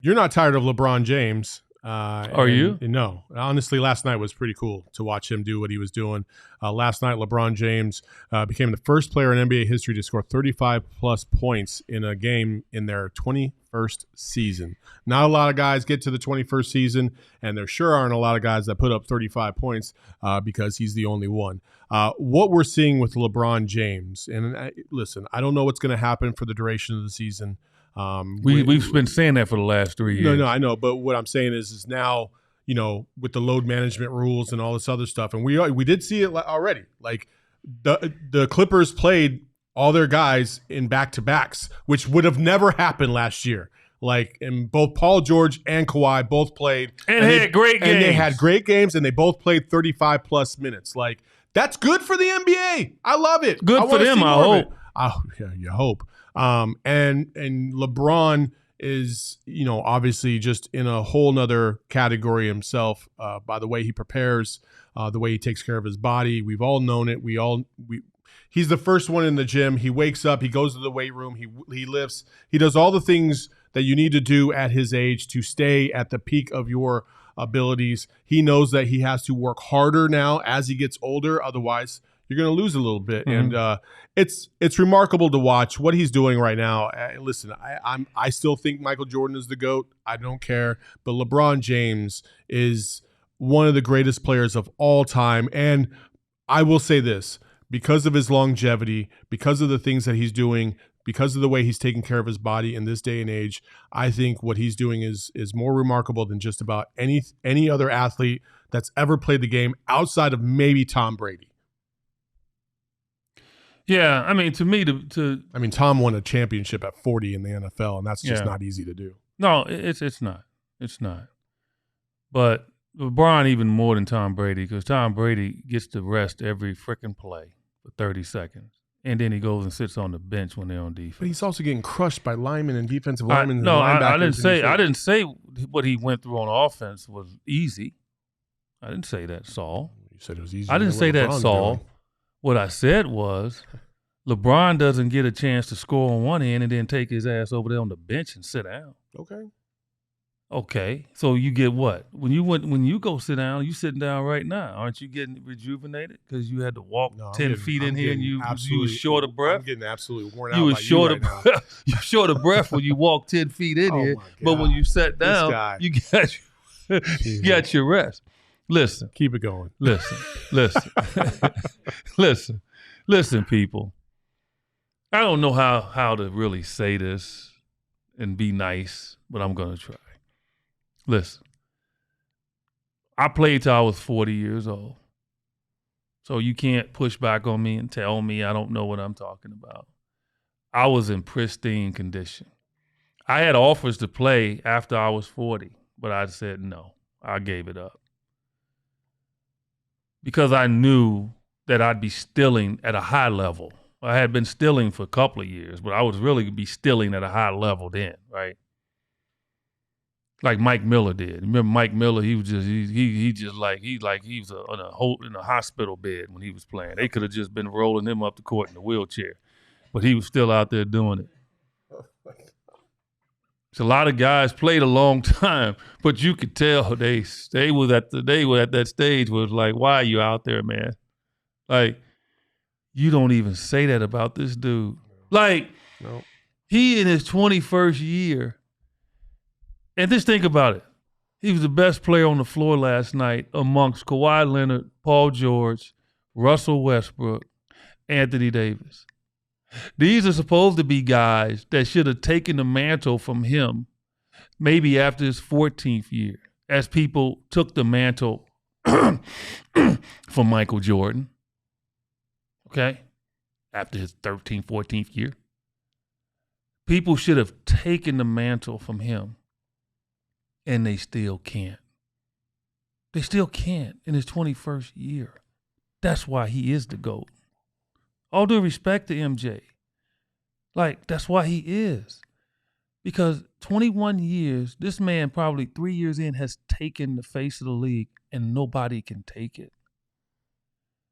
You're not tired of LeBron James. Are you? No. Honestly, last night was pretty cool to watch him do what he was doing. Last night, LeBron James became the first player in NBA history to score 35-plus points in a game in their 21st season. Not a lot of guys get to the 21st season, and there sure aren't a lot of guys that put up 35 points because he's the only one. What we're seeing with LeBron James, and listen, I don't know what's going to happen for the duration of the season. We've been saying that for the last 3 years. No, I know. But what I'm saying is now, with the load management rules and all this other stuff, and we did see it already. Like the Clippers played all their guys in back-to-backs, which would have never happened last year. Like, and both Paul George and Kawhi both played. And they had great games. And they had great games, and they both played 35-plus minutes. Like, that's good for the NBA. I love it. Good for them, I hope. Oh, yeah, you hope. And LeBron is, obviously just in a whole nother category himself, by the way he prepares, the way he takes care of his body. We've all known it. He's the first one in the gym. He wakes up, he goes to the weight room, he lifts, he does all the things that you need to do at his age to stay at the peak of your abilities. He knows that he has to work harder now as he gets older. Otherwise, you're going to lose a little bit. Mm-hmm. And it's remarkable to watch what he's doing right now. Listen, I still think Michael Jordan is the GOAT. I don't care. But LeBron James is one of the greatest players of all time. And I will say this, because of his longevity, because of the things that he's doing, because of the way he's taking care of his body in this day and age, I think what he's doing is more remarkable than just about any other athlete that's ever played the game outside of maybe Tom Brady. Yeah, I mean, to me, Tom won a championship at 40 in the NFL, and that's just not easy to do. No, it's not. It's not. But LeBron even more than Tom Brady, because Tom Brady gets to rest every freaking play for 30 seconds, and then he goes and sits on the bench when they're on defense. But he's also getting crushed by linemen and defensive linemen. I didn't say what he went through on offense was easy. I didn't say that, Saul. You said it was easy. I didn't say that, Saul. Doing. What I said was LeBron doesn't get a chance to score on one end and then take his ass over there on the bench and sit down. Okay. So you get what? When you go sit down, you sitting down right now. Aren't you getting rejuvenated because you had to walk 10 feet in here and you were short of breath? I'm getting absolutely worn out. You were short of breath when you walked 10 feet in here. But when you sat down, you got your rest. Listen. Keep it going. Listen, people. I don't know how to really say this and be nice, but I'm going to try. Listen. I played till I was 40 years old. So you can't push back on me and tell me I don't know what I'm talking about. I was in pristine condition. I had offers to play after I was 40, but I said no. I gave it up. Because I knew that I'd be stilling at a high level. I had been stilling for a couple of years, but I was really be stilling at a high level then, right? Like Mike Miller did. Remember Mike Miller? He was just he was in a hospital bed when he was playing. They could have just been rolling him up the court in a wheelchair, but he was still out there doing it. So a lot of guys played a long time, but you could tell they were at that stage was like, why are you out there, man? Like, you don't even say that about this dude. Like, he in his 21st year, and just think about it. He was the best player on the floor last night amongst Kawhi Leonard, Paul George, Russell Westbrook, Anthony Davis. These are supposed to be guys that should have taken the mantle from him maybe after his 14th year, as people took the mantle from Michael Jordan, okay, after his 13th, 14th year. People should have taken the mantle from him, and they still can't. They still can't in his 21st year. That's why he is the GOAT. All due respect to MJ. Like, that's why he is. Because 21 years, this man probably 3 years in has taken the face of the league and nobody can take it.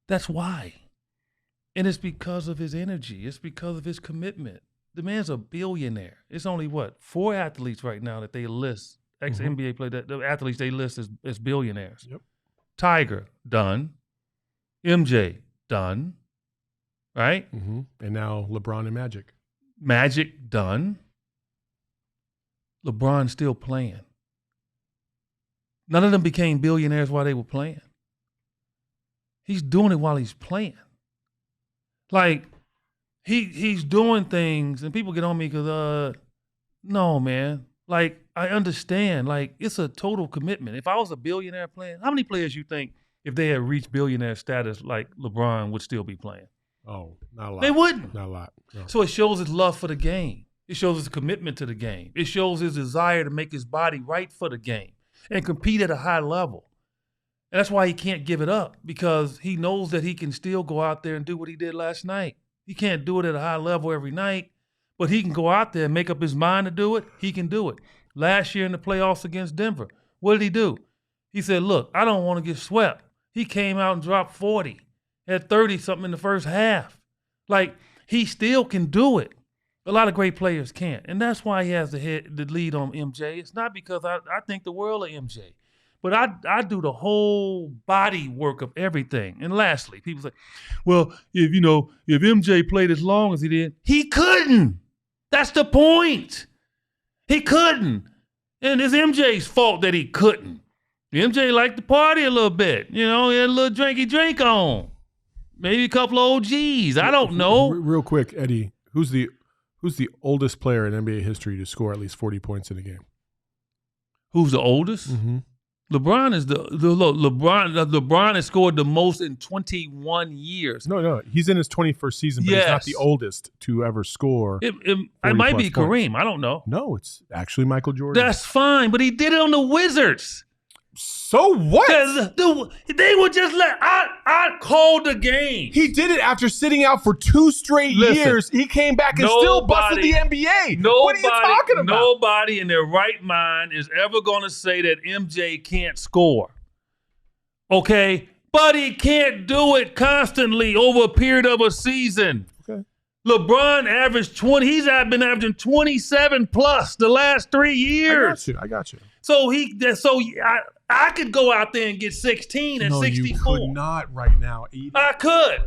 That's why. And it's because of his energy. It's because of his commitment The man's a billionaire. It's only, 4 athletes right now that they list, ex-NBA players, the athletes they list as billionaires. Yep. Tiger, done. MJ, done. Right? Mm-hmm. And now LeBron and Magic. Magic, done. LeBron still playing. None of them became billionaires while they were playing. He's doing it while he's playing. Like, he's doing things, and people get on me because, no, man. Like, I understand. Like, it's a total commitment. If I was a billionaire playing, how many players you think, if they had reached billionaire status like LeBron, would still be playing? Oh, not a lot. They wouldn't. Not a lot. No. So it shows his love for the game. It shows his commitment to the game. It shows his desire to make his body right for the game and compete at a high level. And that's why he can't give it up, because he knows that he can still go out there and do what he did last night. He can't do it at a high level every night, but he can go out there and make up his mind to do it. He can do it. Last year in the playoffs against Denver, what did he do? He said, look, I don't want to get swept. He came out and dropped 40, had 30-something in the first half. Like, he still can do it. A lot of great players can't. And that's why he has the lead on MJ. It's not because I think the world of MJ. But I do the whole body work of everything. And lastly, people say, well, if MJ played as long as he did, he couldn't. That's the point. He couldn't. And it's MJ's fault that he couldn't. MJ liked to party a little bit. He had a little drinky drink on. Maybe a couple of OGs. I don't know. Real quick, Eddie, who's the oldest player in NBA history to score at least 40 points in a game? Who's the oldest? Mm-hmm. LeBron is LeBron has scored the most in 21 years. No, he's in his 21st season, but he's not the oldest to ever score. It might be Kareem. Points. I don't know. No, it's actually Michael Jordan. That's fine, but he did it on the Wizards. So what? They would just I called the game. He did it after sitting out for 2 straight years. He came back and still busted the NBA. What are you talking about? Nobody in their right mind is ever going to say that MJ can't score. Okay? But he can't do it constantly over a period of a season. Okay. LeBron averaged 20. He's been averaging 27 plus the last 3 years. I got you. So I could go out there and get 16 and 64. You could not right now. I could.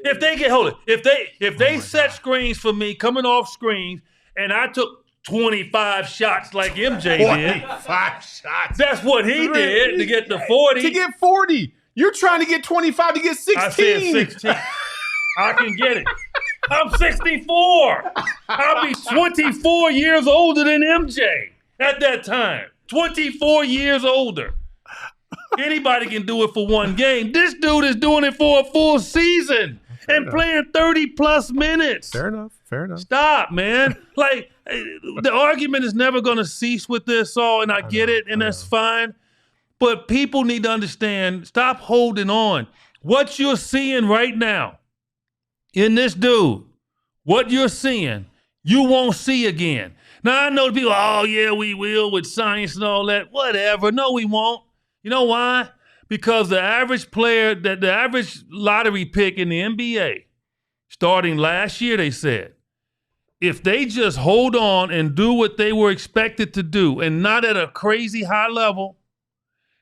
If they set screens for me coming off screens, and I took 25 shots like MJ did. 25 shots. That's what he did to get the 40. To get 40. You're trying to get 25 to get 16. I said 16. I can get it. I'm 64. I'll be 24 years older than MJ at that time. 24 years older. Anybody can do it for one game. This dude is doing it for a full season and playing 30-plus minutes. Fair enough. Stop, man. Like, the argument is never going to cease with this, and I get it, and that's fine. But people need to understand, stop holding on. What you're seeing right now in this dude, what you're seeing, you won't see again. Now, I know people, oh, yeah, we will with science and all that. Whatever. No, we won't. You know why? Because the average player, the average lottery pick in the NBA, starting last year, they said, if they just hold on and do what they were expected to do and not at a crazy high level,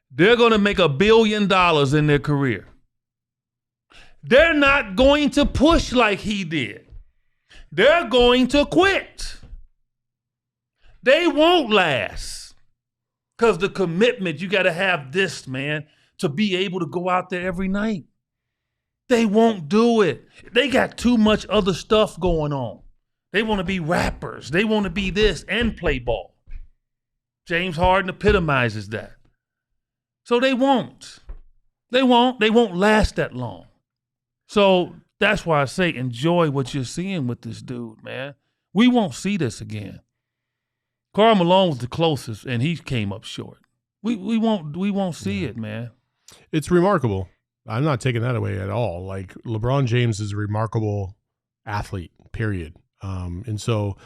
they're going to make $1 billion in their career. They're not going to push like he did. They're going to quit. They won't last. Because the commitment, you got to have this, man, to be able to go out there every night. They won't do it. They got too much other stuff going on. They want to be rappers. They want to be this and play ball. James Harden epitomizes that. So they won't. They won't last that long. So that's why I say enjoy what you're seeing with this dude, man. We won't see this again. Karl Malone was the closest, and he came up short. We won't see it, man. It's remarkable. I'm not taking that away at all. Like, LeBron James is a remarkable athlete, period. And so,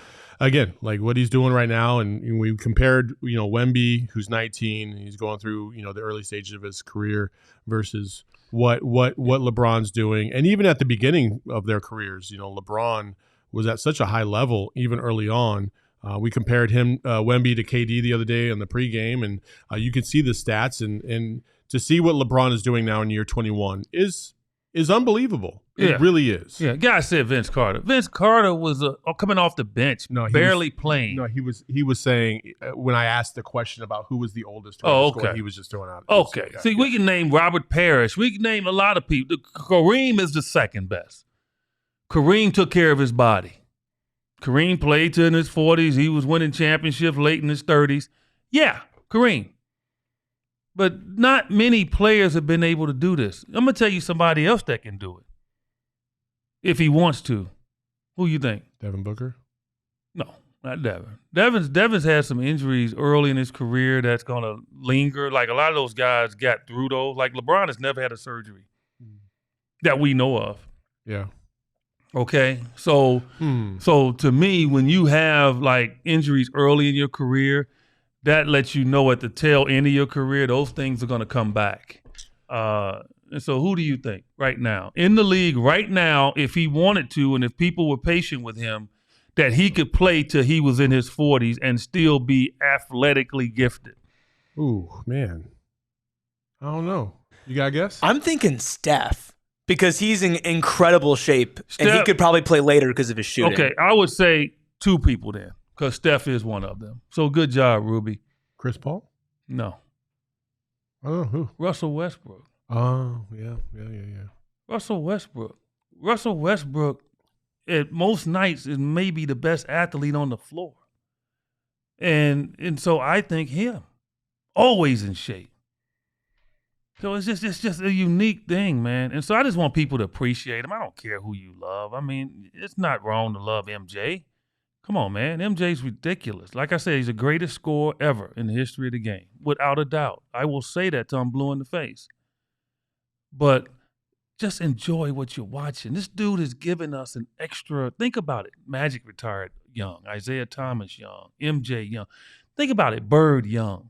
again, like what he's doing right now, and we compared, Wemby, who's 19, he's going through, the early stages of his career, versus what LeBron's doing. And even at the beginning of their careers, LeBron was at such a high level even early on. We compared him, Wemby, to KD the other day in the pregame, and you can see the stats. And to see what LeBron is doing now in year 21 is unbelievable. It really is. Yeah, guy said Vince Carter. Vince Carter was coming off the bench, barely playing. No, he was saying when I asked the question about who was the oldest scorer, he was just throwing out. Okay, see, we can name Robert Parrish. We can name a lot of people. Kareem is the second best. Kareem took care of his body. Kareem played to in his 40s. He was winning championships late in his 30s. Yeah, Kareem. But not many players have been able to do this. I'm going to tell you somebody else that can do it. If he wants to. Who you think? Devin Booker? No, not Devin. Devin's had some injuries early in his career that's going to linger. Like a lot of those guys got through those. Like LeBron has never had a surgery that we know of. Yeah. Okay, so to me, when you have like injuries early in your career, that lets you know at the tail end of your career, those things are going to come back. And so who do you think right now? In the league right now, if he wanted to and if people were patient with him, that he could play till he was in his 40s and still be athletically gifted? Ooh, man. I don't know. You got a guess? I'm thinking Steph because he's in incredible shape and he could probably play later because of his shooting. Okay, I would say two people then because Steph is one of them. So good job, Ruby. Chris Paul? No. I don't know who. Russell Westbrook. Oh, yeah. Russell Westbrook at most nights is maybe the best athlete on the floor. And so I think him. Always in shape. So it's just a unique thing, man. And so I just want people to appreciate him. I don't care who you love. I mean, it's not wrong to love MJ. Come on, man. MJ's ridiculous. Like I said, he's the greatest scorer ever in the history of the game, without a doubt. I will say that till I'm blue in the face. But just enjoy what you're watching. This dude is giving us an extra. Think about it. Magic retired young. Isaiah Thomas young. MJ young. Think about it. Bird young.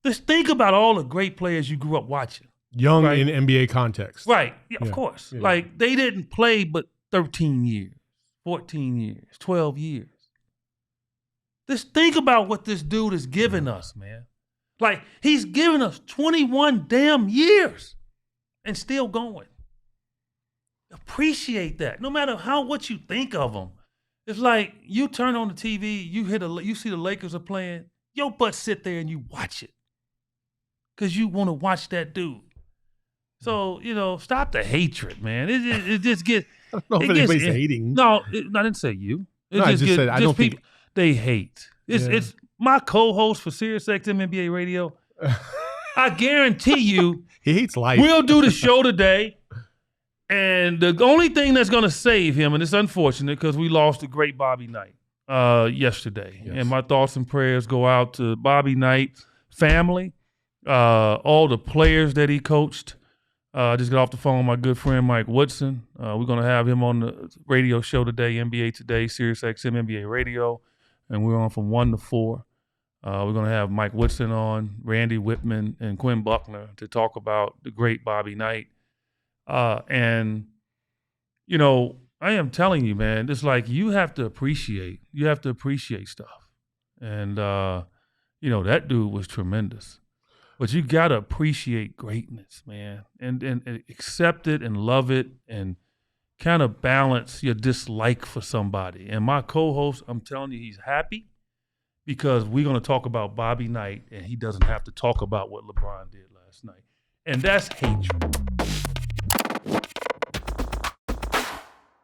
Just think about all the great players you grew up watching. Young, right? In NBA context. Right. Yeah, of course. Yeah. Like, they didn't play but 13 years, 14 years, 12 years. Just think about what this dude is giving us, man. Like, he's giving us 21 damn years and still going. Appreciate that. No matter what you think of him. It's like you turn on the TV, you see the Lakers are playing, your butt sit there and you watch it. Because you want to watch that dude. So, stop the hatred, man. It just gets... I don't know if anybody's hating. No, I didn't say you. I just said I don't people, think... They hate. It's my co-host for SiriusXM NBA Radio. I guarantee you... He hates life. We'll do the show today, and the only thing that's going to save him, and it's unfortunate because we lost the great Bobby Knight yesterday, and my thoughts and prayers go out to Bobby Knight's family, all the players that he coached. I just got off the phone with my good friend Mike Woodson. We're going to have him on the radio show today, NBA Today, SiriusXM NBA Radio, and we're on from 1 to 4. We're going to have Mike Woodson on, Randy Whitman, and Quinn Buckner to talk about the great Bobby Knight. And, I am telling you, man, it's like you have to appreciate stuff. And, that dude was tremendous. But you got to appreciate greatness, man, and accept it and love it and kind of balance your dislike for somebody. And my co-host, I'm telling you, he's happy because we're going to talk about Bobby Knight and he doesn't have to talk about what LeBron did last night. And that's hatred.